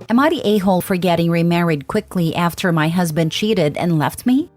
Am I the a-hole for getting remarried quickly after my husband cheated and left me?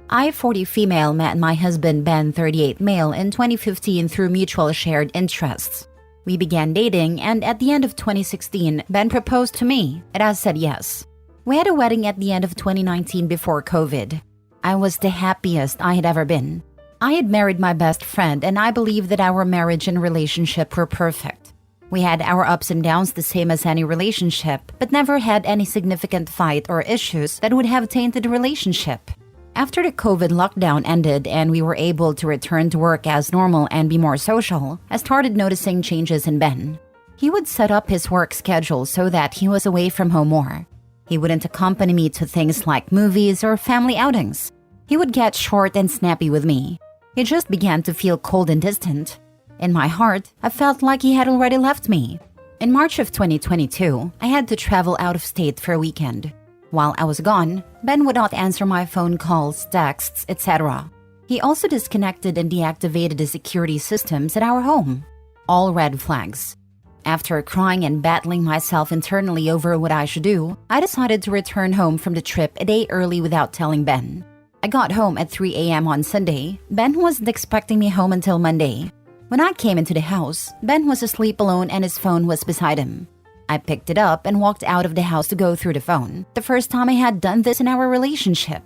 I, 40 female, met my husband Ben, 38 male, in 2015 through mutual shared interests. We began dating, and at the end of 2016, Ben proposed to me, and I said yes. We had a wedding at the end of 2019 before COVID. I was the happiest I had ever been. I had married my best friend, and I believe that our marriage and relationship were perfect. We had our ups and downs the same as any relationship, but never had any significant fight or issues that would have tainted the relationship. After the COVID lockdown ended and we were able to return to work as normal and be more social, I started noticing changes in Ben. He would set up his work schedule so that he was away from home more. He wouldn't accompany me to things like movies or family outings. He would get short and snappy with me. He just began to feel cold and distant. In my heart, I felt like he had already left me. In March of 2022, I had to travel out of state for a weekend. While I was gone, Ben would not answer my phone calls, texts, etc. He also disconnected and deactivated the security systems at our home. All red flags. After crying and battling myself internally over what I should do, I decided to return home from the trip a day early without telling Ben. I got home at 3 a.m. on Sunday. Ben wasn't expecting me home until Monday. When I came into the house, Ben was asleep alone and his phone was beside him. I picked it up and walked out of the house to go through the phone, the first time I had done this in our relationship.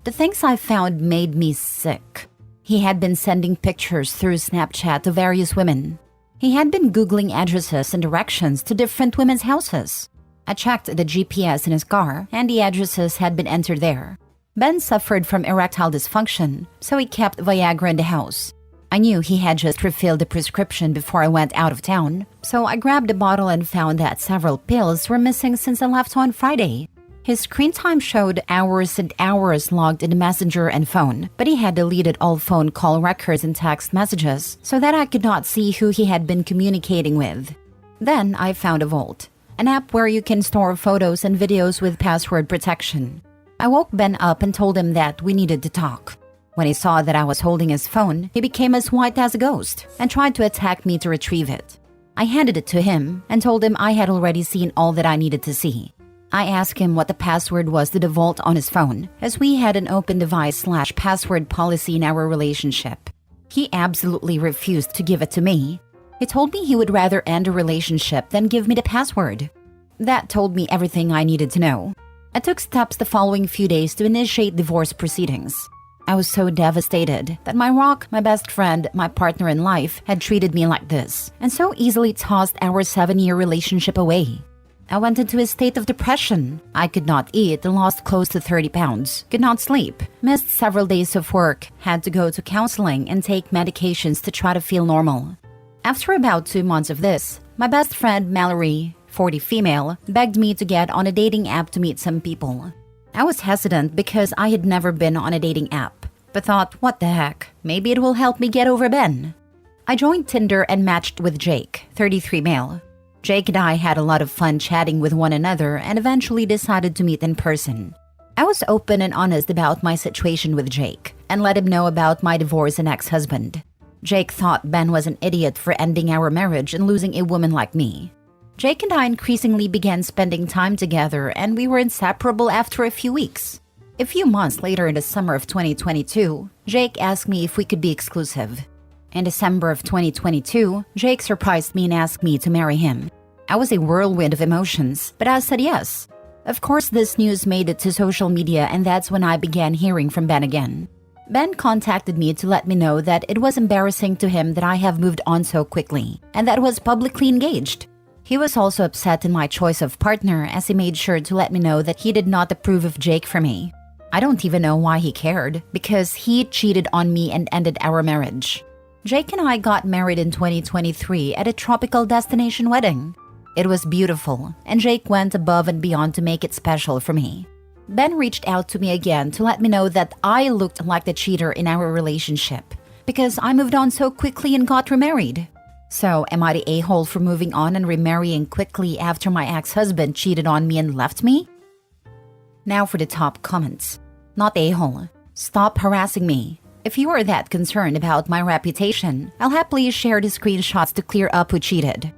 The things I found made me sick. He had been sending pictures through Snapchat to various women. He had been Googling addresses and directions to different women's houses. I checked the GPS in his car, and the addresses had been entered there. Ben suffered from erectile dysfunction, so he kept Viagra in the house. I knew he had just refilled the prescription before I went out of town, so I grabbed a bottle and found that several pills were missing since I left on Friday. His screen time showed hours and hours logged in the messenger and phone, but he had deleted all phone call records and text messages so that I could not see who he had been communicating with. Then I found a Vault, an app where you can store photos and videos with password protection. I woke Ben up and told him that we needed to talk. When he saw that I was holding his phone, he became as white as a ghost and tried to attack me to retrieve it. I handed it to him and told him I had already seen all that I needed to see. I asked him what the password was to the Vault on his phone, as we had an open device/password policy in our relationship. He absolutely refused to give it to me. He told me he would rather end a relationship than give me the password. That told me everything I needed to know. I took steps the following few days to initiate divorce proceedings. I was so devastated that my rock, my best friend, my partner in life, had treated me like this and so easily tossed our 7-year relationship away. I went into a state of depression. I could not eat and lost close to 30 pounds, could not sleep, missed several days of work, had to go to counseling and take medications to try to feel normal. After about 2 months of this, my best friend Mallory, 40 female, begged me to get on a dating app to meet some people. I was hesitant because I had never been on a dating app, but thought, what the heck, maybe it will help me get over Ben. I joined Tinder and matched with Jake, 33 male. Jake and I had a lot of fun chatting with one another and eventually decided to meet in person. I was open and honest about my situation with Jake and let him know about my divorce and ex-husband. Jake thought Ben was an idiot for ending our marriage and losing a woman like me. Jake and I increasingly began spending time together and we were inseparable after a few weeks. A few months later in the summer of 2022, Jake asked me if we could be exclusive. In December of 2022, Jake surprised me and asked me to marry him. I was a whirlwind of emotions, but I said yes. Of course, this news made it to social media and that's when I began hearing from Ben again. Ben contacted me to let me know that it was embarrassing to him that I have moved on so quickly and that I was publicly engaged. He was also upset in my choice of partner as he made sure to let me know that he did not approve of Jake for me. I don't even know why he cared, because he cheated on me and ended our marriage. Jake and I got married in 2023 at a tropical destination wedding. It was beautiful, and Jake went above and beyond to make it special for me. Ben reached out to me again to let me know that I looked like the cheater in our relationship because I moved on so quickly and got remarried. So, am I the a-hole for moving on and remarrying quickly after my ex-husband cheated on me and left me? Now for the top comments. Not a-hole. Stop harassing me. If you are that concerned about my reputation, I'll happily share the screenshots to clear up who cheated.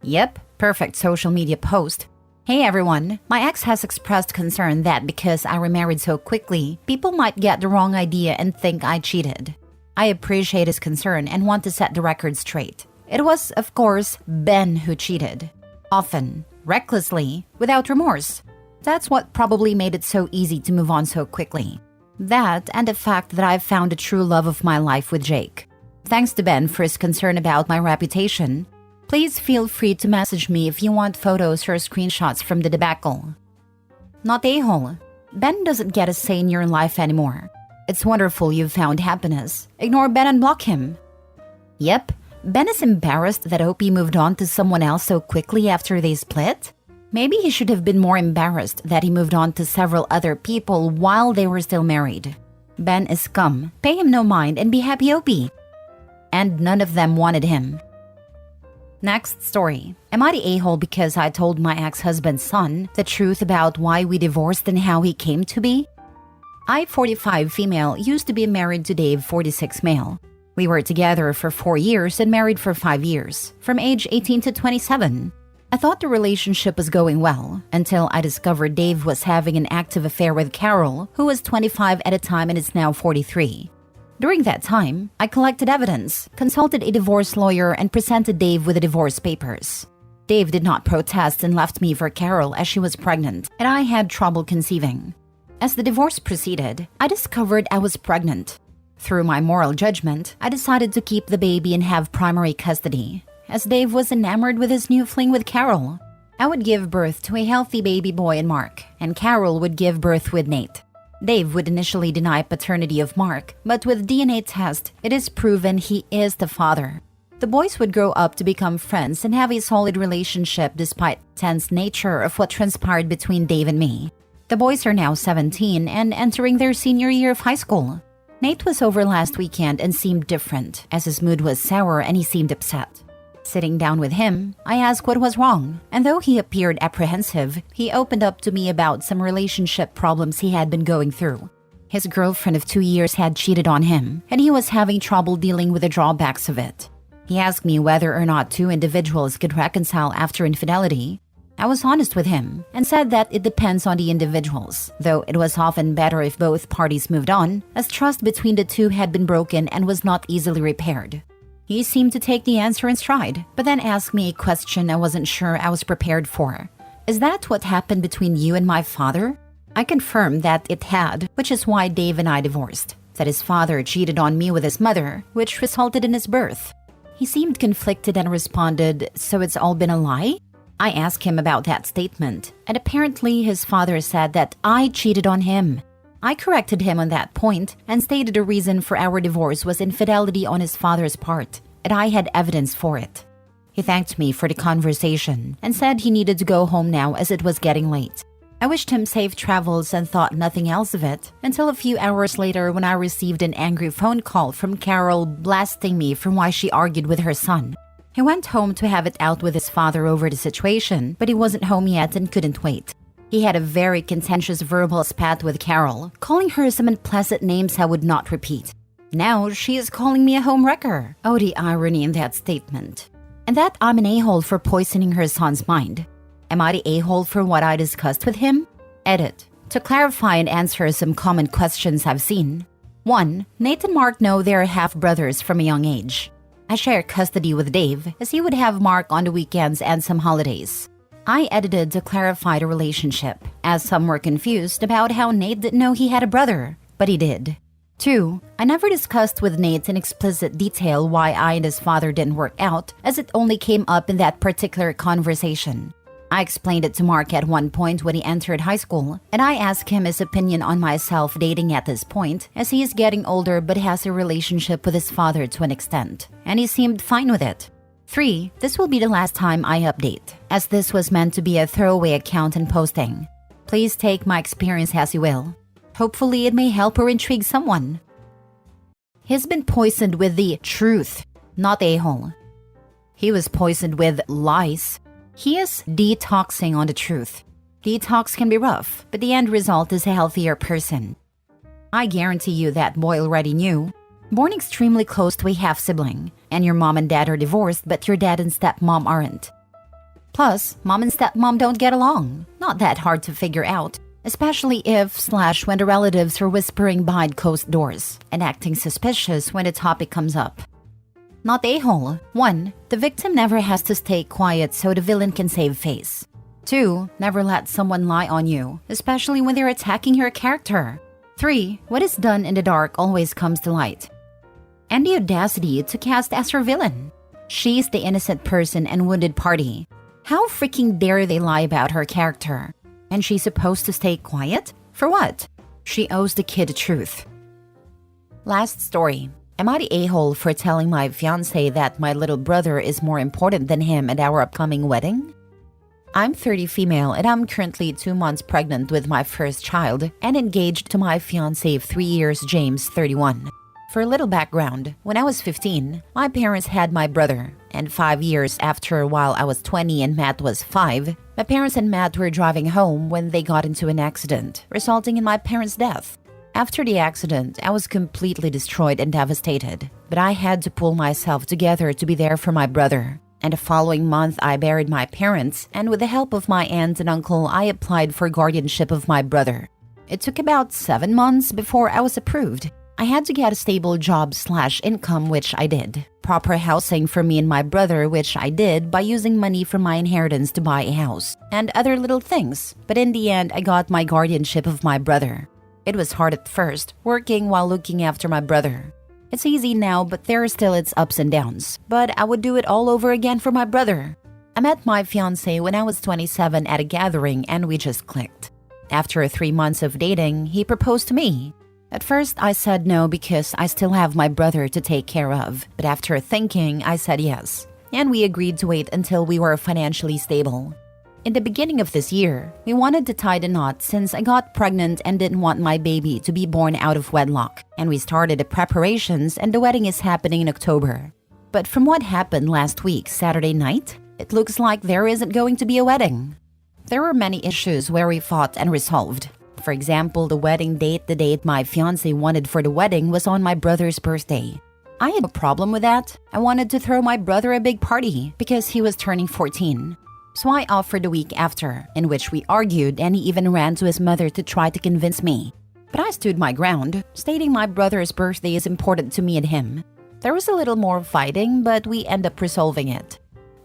Yep, perfect social media post. Hey everyone, my ex has expressed concern that because I remarried so quickly, people might get the wrong idea and think I cheated. I appreciate his concern and want to set the record straight. It was, of course, Ben who cheated. Often, recklessly, without remorse. That's what probably made it so easy to move on so quickly. That and the fact that I've found the true love of my life with Jake. Thanks to Ben for his concern about my reputation. Please feel free to message me if you want photos or screenshots from the debacle. Not a-hole. Ben doesn't get a say in your life anymore. It's wonderful you've found happiness. Ignore Ben and block him. Yep, Ben is embarrassed that Opie moved on to someone else so quickly after they split. Maybe he should have been more embarrassed that he moved on to several other people while they were still married. Ben is scum. Pay him no mind and be happy, Opie. And none of them wanted him. Next story. Am I the a-hole because I told my ex-husband's son the truth about why we divorced and how he came to be? I, 45 female, used to be married to Dave, 46 male. We were together for 4 years and married for 5 years, from age 18 to 27. I thought the relationship was going well, until I discovered Dave was having an active affair with Carol, who was 25 at the time and is now 43. During that time, I collected evidence, consulted a divorce lawyer, and presented Dave with the divorce papers. Dave did not protest and left me for Carol as she was pregnant, and I had trouble conceiving. As the divorce proceeded, I discovered I was pregnant. Through my moral judgment, I decided to keep the baby and have primary custody, as Dave was enamored with his new fling with Carol. I would give birth to a healthy baby boy in Mark, and Carol would give birth with Nate. Dave would initially deny paternity of Mark, but with DNA test, it is proven he is the father. The boys would grow up to become friends and have a solid relationship despite the tense nature of what transpired between Dave and me. The boys are now 17 and entering their senior year of high school. Nate was over last weekend and seemed different, as his mood was sour and he seemed upset. Sitting down with him, I asked what was wrong, and though he appeared apprehensive, he opened up to me about some relationship problems he had been going through. His girlfriend of 2 years had cheated on him, and he was having trouble dealing with the drawbacks of it. He asked me whether or not two individuals could reconcile after infidelity. I was honest with him and said that it depends on the individuals, though it was often better if both parties moved on, as trust between the two had been broken and was not easily repaired. He seemed to take the answer in stride, but then asked me a question I wasn't sure I was prepared for. Is that what happened between you and my father? I confirmed that it had, which is why Dave and I divorced. That his father cheated on me with his mother, which resulted in his birth. He seemed conflicted and responded, so it's all been a lie? I asked him about that statement, and apparently his father said that I cheated on him. I corrected him on that point and stated the reason for our divorce was infidelity on his father's part, and I had evidence for it. He thanked me for the conversation and said he needed to go home now as it was getting late. I wished him safe travels and thought nothing else of it until a few hours later when I received an angry phone call from Carol blasting me for why she argued with her son. He went home to have it out with his father over the situation, but he wasn't home yet and couldn't wait. He had a very contentious verbal spat with Carol, calling her some unpleasant names I would not repeat. Now she is calling me a homewrecker. Oh, the irony in that statement. And that I'm an a-hole for poisoning her son's mind. Am I the a-hole for what I discussed with him? Edit. To clarify and answer some common questions I've seen. 1. Nate and Mark know they're half-brothers from a young age. I share custody with Dave, as he would have Mark on the weekends and some holidays. I edited to clarify the relationship, as some were confused about how Nate didn't know he had a brother, but he did. 2. I never discussed with Nate in explicit detail why I and his father didn't work out, as it only came up in that particular conversation. I explained it to Mark at one point when he entered high school, and I asked him his opinion on myself dating at this point, as he is getting older but has a relationship with his father to an extent, and he seemed fine with it. 3. This will be the last time I update, as this was meant to be a throwaway account and posting. Please take my experience as you will. Hopefully it may help or intrigue someone. He's been poisoned with the truth, not a-hole. He was poisoned with lies. He is detoxing on the truth. Detox can be rough, but the end result is a healthier person. I guarantee you that boy already knew. Born extremely close to a half-sibling, and your mom and dad are divorced, but your dad and stepmom aren't. Plus, mom and stepmom don't get along. Not that hard to figure out. Especially if/when the relatives are whispering behind closed doors and acting suspicious when the topic comes up. Not a-hole. 1. The victim never has to stay quiet so the villain can save face. 2. Never let someone lie on you, especially when they're attacking your character. 3. What is done in the dark always comes to light. And the audacity to cast as her villain. She's the innocent person and wounded party. How freaking dare they lie about her character? And she's supposed to stay quiet? For what? She owes the kid the truth. Last story. Am I the a-hole for telling my fiance that my little brother is more important than him at our upcoming wedding? I'm 30 female and I'm currently 2 months pregnant with my first child and engaged to my fiance of 3 years, James, 31. For a little background, when I was 15, my parents had my brother, and 5 years after, while I was 20 and Matt was 5, my parents and Matt were driving home when they got into an accident, resulting in my parents' death. After the accident, I was completely destroyed and devastated, but I had to pull myself together to be there for my brother. And the following month, I buried my parents, and with the help of my aunt and uncle, I applied for guardianship of my brother. It took about 7 months before I was approved. I had to get a stable job/income, which I did. Proper housing for me and my brother, which I did by using money from my inheritance to buy a house. And other little things. But in the end, I got my guardianship of my brother. It was hard at first, working while looking after my brother. It's easy now, but there are still its ups and downs. But I would do it all over again for my brother. I met my fiancé when I was 27 at a gathering and we just clicked. After 3 months of dating, he proposed to me. At first, I said no because I still have my brother to take care of. But after thinking, I said yes. And we agreed to wait until we were financially stable. In the beginning of this year, we wanted to tie the knot since I got pregnant and didn't want my baby to be born out of wedlock. And we started the preparations and the wedding is happening in October. But from what happened last week, Saturday night, it looks like there isn't going to be a wedding. There were many issues where we fought and resolved. For example, the wedding date, the date my fiancé wanted for the wedding was on my brother's birthday. I had a problem with that. I wanted to throw my brother a big party because he was turning 14. So I offered the week after, in which we argued and he even ran to his mother to try to convince me. But I stood my ground, stating my brother's birthday is important to me and him. There was a little more fighting, but we ended up resolving it.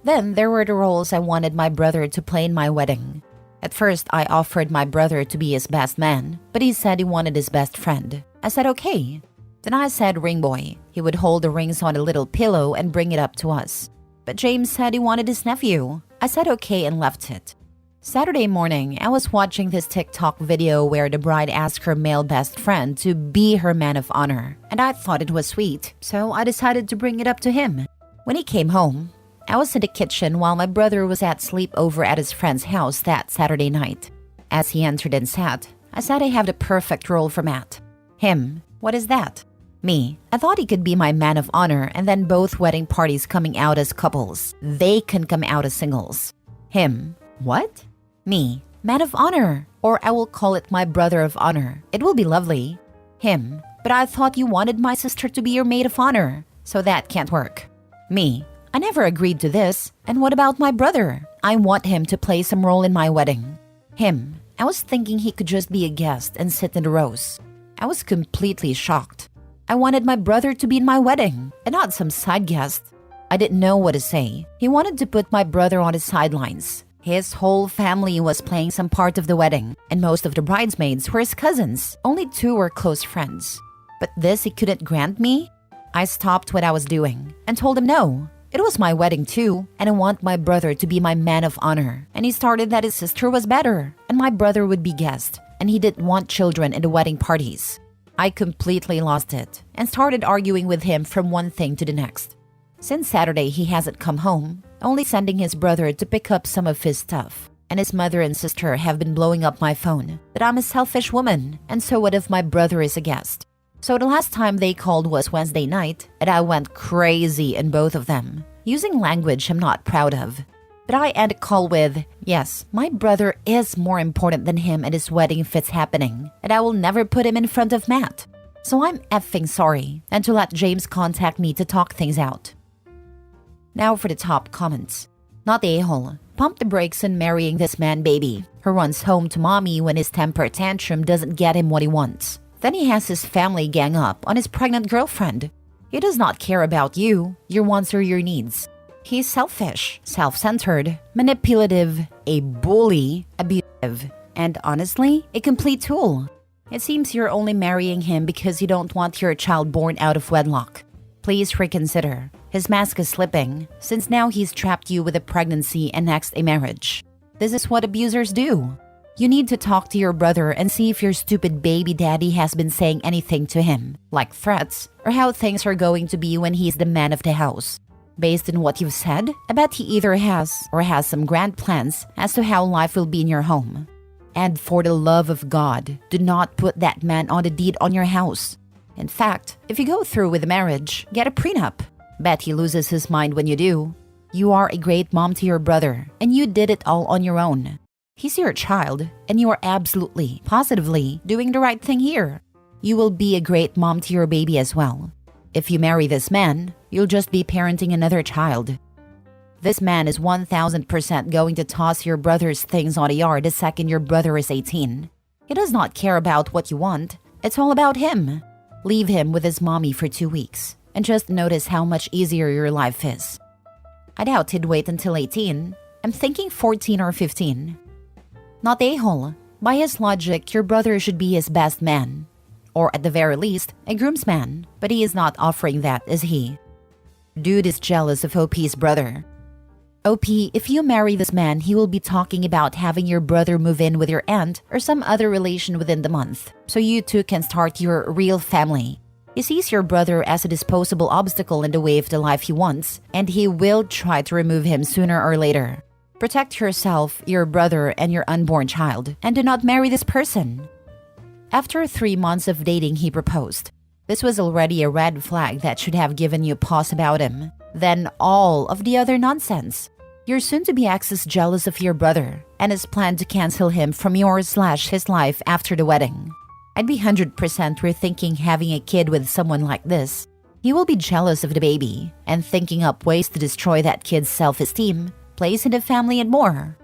Then there were the roles I wanted my brother to play in my wedding. At first, I offered my brother to be his best man, but he said he wanted his best friend. I said okay. Then I said ring boy. He would hold the rings on a little pillow and bring it up to us. But James said he wanted his nephew. I said okay and left it. Saturday morning, I was watching this TikTok video where the bride asked her male best friend to be her man of honor, and I thought it was sweet, so I decided to bring it up to him. When he came home, I was in the kitchen while my brother was at sleepover at his friend's house that Saturday night. As he entered and sat, I said I have the perfect role for Matt. Him. What is that? Me. I thought he could be my man of honor and then both wedding parties coming out as couples. They can come out as singles. Him. What? Me. Man of honor. Or I will call it my brother of honor. It will be lovely. Him. But I thought you wanted my sister to be your maid of honor. So that can't work. Me. I never agreed to this. And what about my brother? I want him to play some role in my wedding. Him. I was thinking he could just be a guest and sit in the rows. I was completely shocked. I wanted my brother to be in my wedding and not some side guest. I didn't know what to say. He wanted to put my brother on his sidelines. His whole family was playing some part of the wedding, and most of the bridesmaids were his cousins. Only 2 were close friends. But this he couldn't grant me? I stopped what I was doing and told him no. It was my wedding too, and I want my brother to be my man of honor. And he started that his sister was better, and my brother would be guest, and he didn't want children in the wedding parties. I completely lost it and started arguing with him from one thing to the next. Since Saturday, he hasn't come home, only sending his brother to pick up some of his stuff. And his mother and sister have been blowing up my phone that I'm a selfish woman, and so what if my brother is a guest? So the last time they called was Wednesday night, and I went crazy in both of them, using language I'm not proud of. But I end a call with, yes, my brother is more important than him at his wedding if it's happening, and I will never put him in front of Matt. So I'm effing sorry, and to let James contact me to talk things out. Now for the top comments. Not the a-hole. Pump the brakes on marrying this man, baby, who runs home to mommy when his temper tantrum doesn't get him what he wants. Then he has his family gang up on his pregnant girlfriend. He does not care about you, your wants or your needs. He's selfish, self-centered, manipulative, a bully, abusive, and honestly, a complete tool. It seems you're only marrying him because you don't want your child born out of wedlock. Please reconsider. His mask is slipping, since now he's trapped you with a pregnancy and next a marriage. This is what abusers do. You need to talk to your brother and see if your stupid baby daddy has been saying anything to him, like threats, or how things are going to be when he's the man of the house. Based on what you've said, I bet he either has or has some grand plans as to how life will be in your home. And for the love of God, do not put that man on the deed on your house. In fact, if you go through with the marriage, get a prenup. Bet he loses his mind when you do. You are a great mom to your brother, and you did it all on your own. He's your child, and you are absolutely, positively doing the right thing here. You will be a great mom to your baby as well. If you marry this man, you'll just be parenting another child. This man is 1000% going to toss your brother's things on the yard the second your brother is 18. He does not care about what you want. It's all about him. Leave him with his mommy for 2 weeks, and just notice how much easier your life is. I doubt he'd wait until 18. I'm thinking 14 or 15. Not a-hole. By his logic, your brother should be his best man. Or at the very least, a groomsman. But he is not offering that, is he? Dude is jealous of OP's brother. OP, if you marry this man, he will be talking about having your brother move in with your aunt or some other relation within the month, so you two can start your real family. He sees your brother as a disposable obstacle in the way of the life he wants, and he will try to remove him sooner or later. Protect yourself, your brother, and your unborn child, and do not marry this person. After 3 months of dating, he proposed. This was already a red flag that should have given you pause about him. Then all of the other nonsense. Your soon-to-be ex is jealous of your brother and has planned to cancel him from yours/his life after the wedding. I'd be 100% rethinking having a kid with someone like this. He will be jealous of the baby and thinking up ways to destroy that kid's self-esteem, place in the family, and more.